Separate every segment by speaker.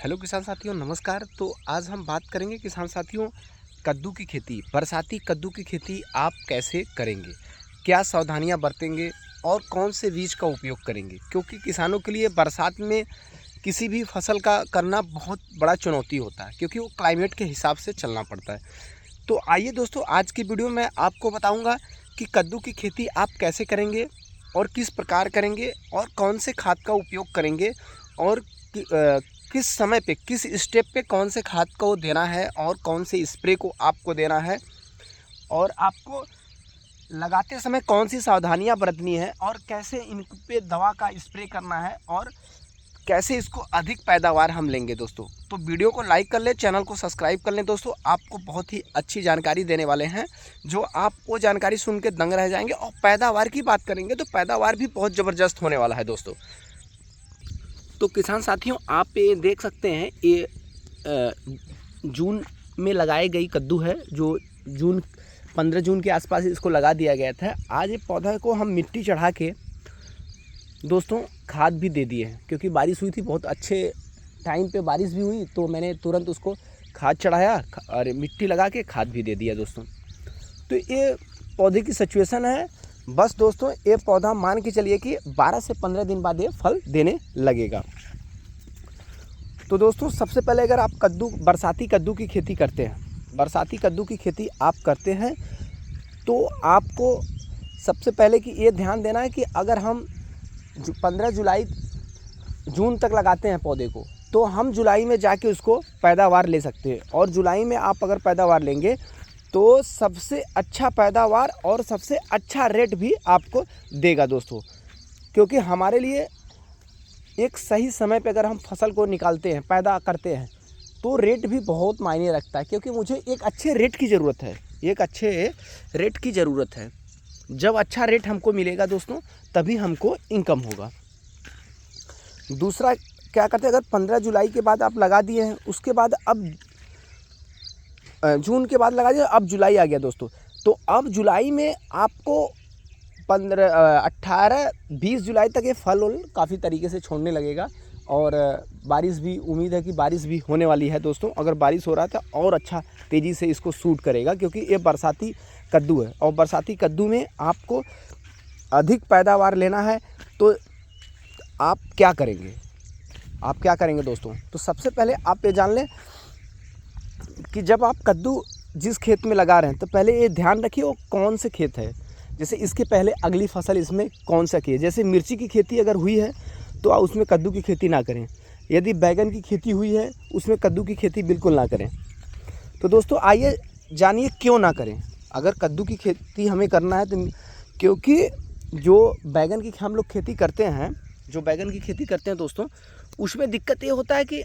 Speaker 1: Hello किसान साथियों, नमस्कार। तो आज हम बात करेंगे किसान साथियों कद्दू की खेती, बरसाती कद्दू की खेती आप कैसे करेंगे, क्या सावधानियां बरतेंगे और कौन से बीज का उपयोग करेंगे। क्योंकि किसानों के लिए बरसात में किसी भी फसल का करना बहुत बड़ा चुनौती होता है, क्योंकि वो क्लाइमेट के हिसाब से चलना पड़ता है। तो आइए दोस्तों, आज की वीडियो में आपको बताऊँगा कि कद्दू की खेती आप कैसे करेंगे और किस प्रकार करेंगे और कौन से खाद का उपयोग करेंगे और किस समय पे किस स्टेप पे कौन से खाद को देना है और कौन से स्प्रे को आपको देना है और आपको लगाते समय कौन सी सावधानियां बरतनी है और कैसे इन पे दवा का स्प्रे करना है और कैसे इसको अधिक पैदावार हम लेंगे दोस्तों। तो वीडियो को लाइक कर लें, चैनल को सब्सक्राइब कर लें दोस्तों। आपको बहुत ही अच्छी जानकारी देने वाले हैं, जो आप वो जानकारी सुन के दंग रह जाएंगे। और पैदावार की बात करेंगे तो पैदावार भी बहुत ज़बरदस्त होने वाला है दोस्तों। तो किसान साथियों, आप ये देख सकते हैं, ये जून में लगाई गई कद्दू है, जो 15 जून के आसपास इसको लगा दिया गया था। आज ये पौधा को हम मिट्टी चढ़ा के दोस्तों खाद भी दे दिए हैं, क्योंकि बारिश हुई थी, बहुत अच्छे टाइम पे बारिश भी हुई, तो मैंने तुरंत उसको खाद चढ़ाया और मिट्टी लगा के खाद भी दे दिया दोस्तों। तो ये पौधे की सिचुएशन है। बस दोस्तों, ये पौधा मान के चलिए कि 12 से 15 दिन बाद ये फल देने लगेगा। तो दोस्तों, सबसे पहले अगर आप बरसाती कद्दू की खेती करते हैं, बरसाती कद्दू की खेती आप करते हैं, तो आपको सबसे पहले कि ये ध्यान देना है कि अगर हम 15 जून तक लगाते हैं पौधे को, तो हम जुलाई में जाके उसको पैदावार ले सकते हैं। और जुलाई में आप अगर पैदावार लेंगे तो सबसे अच्छा पैदावार और सबसे अच्छा रेट भी आपको देगा दोस्तों। क्योंकि हमारे लिए एक सही समय पे अगर हम फसल को निकालते हैं, पैदा करते हैं, तो रेट भी बहुत मायने रखता है। क्योंकि मुझे एक अच्छे रेट की ज़रूरत है, एक अच्छे रेट की ज़रूरत है। जब अच्छा रेट हमको मिलेगा दोस्तों, तभी हमको इनकम होगा। दूसरा क्या करते हैं, अगर 15 जुलाई के बाद आप लगा दिए हैं, उसके बाद अब जून के बाद लगा दिया, अब जुलाई आ गया दोस्तों, तो अब जुलाई में आपको 18-20 जुलाई तक ये फल काफ़ी तरीके से छोड़ने लगेगा। और बारिश भी, उम्मीद है कि बारिश भी होने वाली है दोस्तों। अगर बारिश हो रहा है तो और अच्छा तेज़ी से इसको सूट करेगा, क्योंकि ये बरसाती कद्दू है और बरसाती कद्दू में आपको अधिक पैदावार लेना है। तो आप क्या करेंगे दोस्तों? तो सबसे पहले आप ये जान लें कि जब आप कद्दू जिस खेत में लगा रहे हैं, तो पहले ये ध्यान रखिए वो कौन से खेत है। जैसे इसके पहले अगली फसल इसमें कौन सा की है। जैसे मिर्ची की खेती अगर हुई है तो आप उसमें कद्दू की खेती ना करें। यदि बैगन की खेती हुई है, उसमें कद्दू की खेती बिल्कुल ना करें। तो दोस्तों आइए जानिए क्यों ना करें। अगर कद्दू की खेती हमें करना है तो, क्योंकि जो बैगन की हम लोग खेती करते हैं, दोस्तों, उसमें दिक्कत ये होता है कि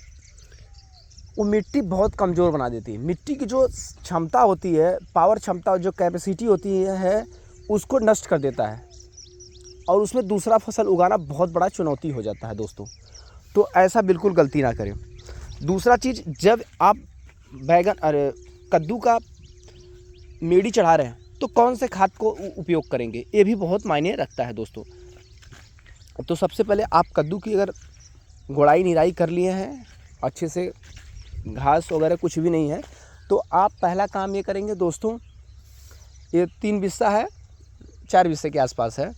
Speaker 1: वो मिट्टी बहुत कमज़ोर बना देती है। मिट्टी की जो क्षमता होती है, पावर क्षमता, जो कैपेसिटी होती है, उसको नष्ट कर देता है और उसमें दूसरा फसल उगाना बहुत बड़ा चुनौती हो जाता है दोस्तों। तो ऐसा बिल्कुल गलती ना करें। दूसरा चीज़, जब आप कद्दू का मेड़ी चढ़ा रहे हैं, तो कौन से खाद को उपयोग करेंगे, ये भी बहुत मायने रखता है दोस्तों। तो सबसे पहले आप कद्दू की अगर गोड़ाई निराई कर लिए हैं, अच्छे से घास वगैरह कुछ भी नहीं है, तो आप पहला काम ये करेंगे दोस्तों, ये 3 बिस्सा है, 4 बिस्से के आसपास है,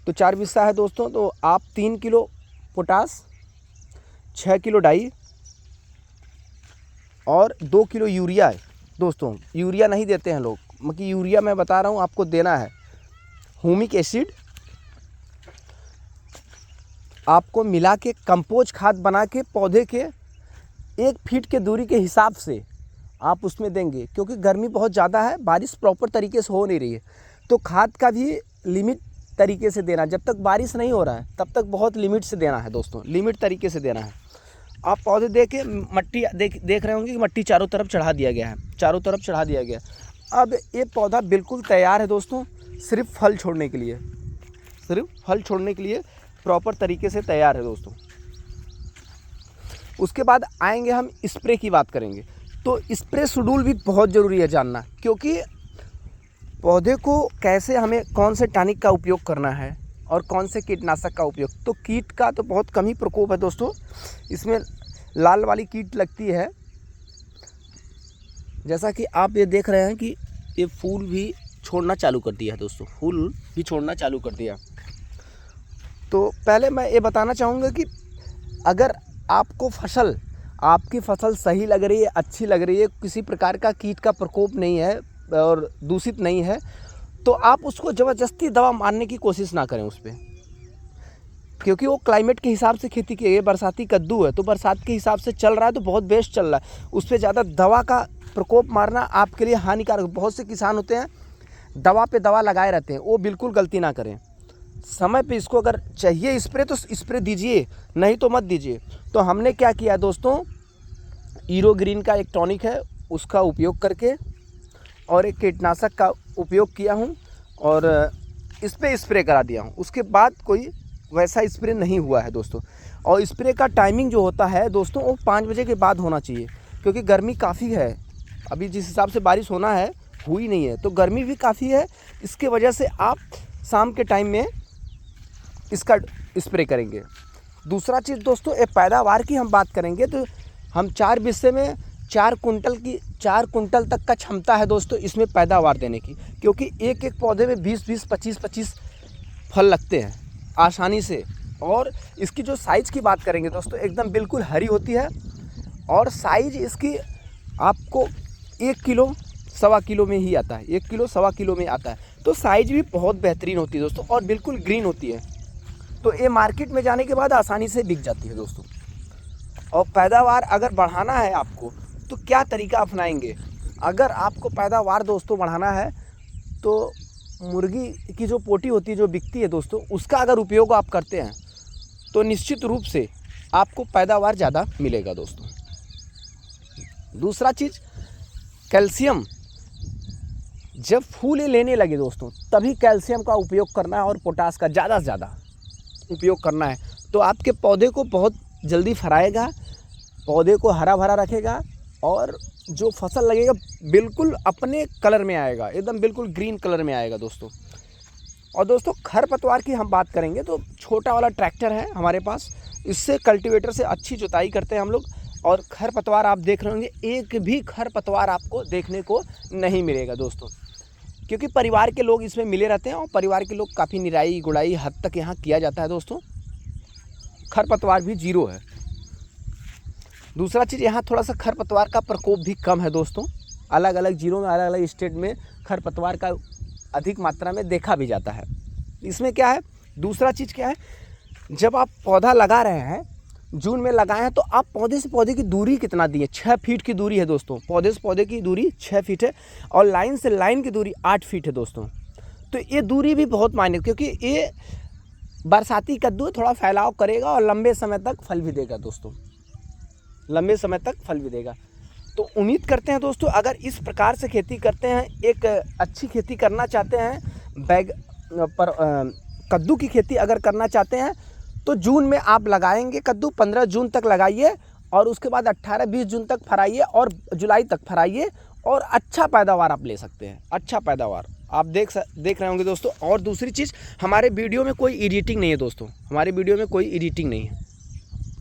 Speaker 1: तो 4 बिस्सा है दोस्तों। तो आप 3 किलो पोटास, 6 किलो डाई और 2 किलो यूरिया है दोस्तों। यूरिया नहीं देते हैं लोग, मतलब यूरिया मैं बता रहा हूँ आपको देना है। ह्यूमिक एसिड आपको मिला के कंपोज खाद बना के पौधे के 1 फीट के दूरी के हिसाब से आप उसमें देंगे। क्योंकि गर्मी बहुत ज़्यादा है, बारिश प्रॉपर तरीके से हो नहीं रही है, तो खाद का भी लिमिट तरीके से देना। जब तक बारिश नहीं हो रहा है तब तक बहुत लिमिट से देना है दोस्तों, लिमिट तरीके से देना है। आप पौधे दे के मट्टी देख रहे होंगे कि मट्टी चारों तरफ चढ़ा दिया गया है, चारों तरफ चढ़ा दिया गया। अब ये पौधा बिल्कुल तैयार है दोस्तों, सिर्फ फल छोड़ने के लिए प्रॉपर तरीके से तैयार है दोस्तों। उसके बाद आएंगे हम स्प्रे की बात करेंगे। तो स्प्रे शेड्यूल भी बहुत ज़रूरी है जानना, क्योंकि पौधे को कैसे, हमें कौन से टॉनिक का उपयोग करना है और कौन से कीटनाशक का उपयोग। तो कीट का तो बहुत कम ही प्रकोप है दोस्तों इसमें, लाल वाली कीट लगती है। जैसा कि आप ये देख रहे हैं कि ये फूल भी छोड़ना चालू कर दिया है दोस्तों, फूल भी छोड़ना चालू कर दिया। तो पहले मैं ये बताना चाहूँगा कि अगर आपकी फसल सही लग रही है, अच्छी लग रही है, किसी प्रकार का कीट का प्रकोप नहीं है और दूषित नहीं है, तो आप उसको ज़बरदस्ती दवा मारने की कोशिश ना करें उस पर, क्योंकि वो क्लाइमेट के हिसाब से खेती की है। बरसाती कद्दू है तो बरसात के हिसाब से चल रहा है तो बहुत बेस्ट चल रहा है, उस पर ज़्यादा दवा का प्रकोप मारना आपके लिए हानिकारक। बहुत से किसान होते हैं दवा पे दवा लगाए रहते हैं, वो बिल्कुल गलती ना करें। समय पे इसको अगर चाहिए स्प्रे तो स्प्रे दीजिए, नहीं तो मत दीजिए। तो हमने क्या किया दोस्तों, ईरो ग्रीन का एक टॉनिक है उसका उपयोग करके और एक कीटनाशक का उपयोग किया हूँ और इस पे स्प्रे करा दिया हूँ। उसके बाद कोई वैसा स्प्रे नहीं हुआ है दोस्तों। और स्प्रे का टाइमिंग जो होता है दोस्तों वो 5 बजे के बाद होना चाहिए, क्योंकि गर्मी काफ़ी है। अभी जिस हिसाब से बारिश होना है हुई नहीं है, तो गर्मी भी काफ़ी है। इसके वजह से आप शाम के टाइम में इसका स्प्रे करेंगे। दूसरा चीज़ दोस्तों, ये पैदावार की हम बात करेंगे तो हम 4 बिस्से में 4 कुंटल तक का क्षमता है दोस्तों इसमें पैदावार देने की, क्योंकि एक एक पौधे में 20-20, 25-25 फल लगते हैं आसानी से। और इसकी जो साइज़ की बात करेंगे दोस्तों, एकदम बिल्कुल हरी होती है और साइज़ इसकी आपको 1 किलो 1.25 किलो में ही आता है, 1 किलो 1.25 किलो में आता है। तो साइज़ भी बहुत बेहतरीन होती है दोस्तों और बिल्कुल ग्रीन होती है। तो ये मार्केट में जाने के बाद आसानी से बिक जाती है दोस्तों। और पैदावार अगर बढ़ाना है आपको तो क्या तरीका अपनाएंगे? अगर आपको पैदावार दोस्तों बढ़ाना है तो मुर्गी की जो पोटी होती है जो बिकती है दोस्तों, उसका अगर उपयोग आप करते हैं तो निश्चित रूप से आपको पैदावार ज़्यादा मिलेगा दोस्तों। दूसरा चीज़, कैल्शियम। जब फूल लेने लगे दोस्तों तभी कैल्शियम का उपयोग करना है और पोटास का ज़्यादा से ज़्यादा उपयोग करना है। तो आपके पौधे को बहुत जल्दी फराएगा, पौधे को हरा भरा रखेगा और जो फसल लगेगा बिल्कुल अपने कलर में आएगा, एकदम बिल्कुल ग्रीन कलर में आएगा दोस्तों। और दोस्तों खरपतवार की हम बात करेंगे तो छोटा वाला ट्रैक्टर है हमारे पास, इससे कल्टीवेटर से अच्छी जुताई करते हैं हम लोग। और खरपतवार आप देख रहे होंगे, एक भी खरपतवार आपको देखने को नहीं मिलेगा दोस्तों, क्योंकि परिवार के लोग इसमें मिले रहते हैं और परिवार के लोग काफ़ी निराई गुड़ाई हद तक यहाँ किया जाता है दोस्तों। खरपतवार भी 0 है। दूसरा चीज़, यहाँ थोड़ा सा खरपतवार का प्रकोप भी कम है दोस्तों। अलग अलग ज़िलों में, अलग अलग स्टेट में खरपतवार का अधिक मात्रा में देखा भी जाता है। इसमें क्या है, दूसरा चीज़ क्या है, जब आप पौधा लगा रहे हैं, जून में लगाए हैं, तो आप पौधे से पौधे की दूरी कितना दिए? 6 फीट की दूरी है दोस्तों। पौधे से पौधे की दूरी 6 फीट है और लाइन से लाइन की दूरी 8 फीट है दोस्तों। तो ये दूरी भी बहुत मायने, क्योंकि ये बरसाती कद्दू थोड़ा फैलाव करेगा और लंबे समय तक फल भी देगा दोस्तों, लंबे समय तक फल भी देगा। तो उम्मीद करते हैं दोस्तों, अगर इस प्रकार से खेती करते हैं, एक अच्छी खेती करना चाहते हैं, कद्दू की खेती अगर करना चाहते हैं तो जून में आप लगाएंगे कद्दू, 15 जून तक लगाइए और उसके बाद 18-20 जून तक फराइए और जुलाई तक फराइए और अच्छा पैदावार आप ले सकते हैं। अच्छा पैदावार आप देख रहे होंगे दोस्तों। और दूसरी चीज़, हमारे वीडियो में कोई एडिटिंग नहीं है दोस्तों, हमारे वीडियो में कोई एडिटिंग नहीं है।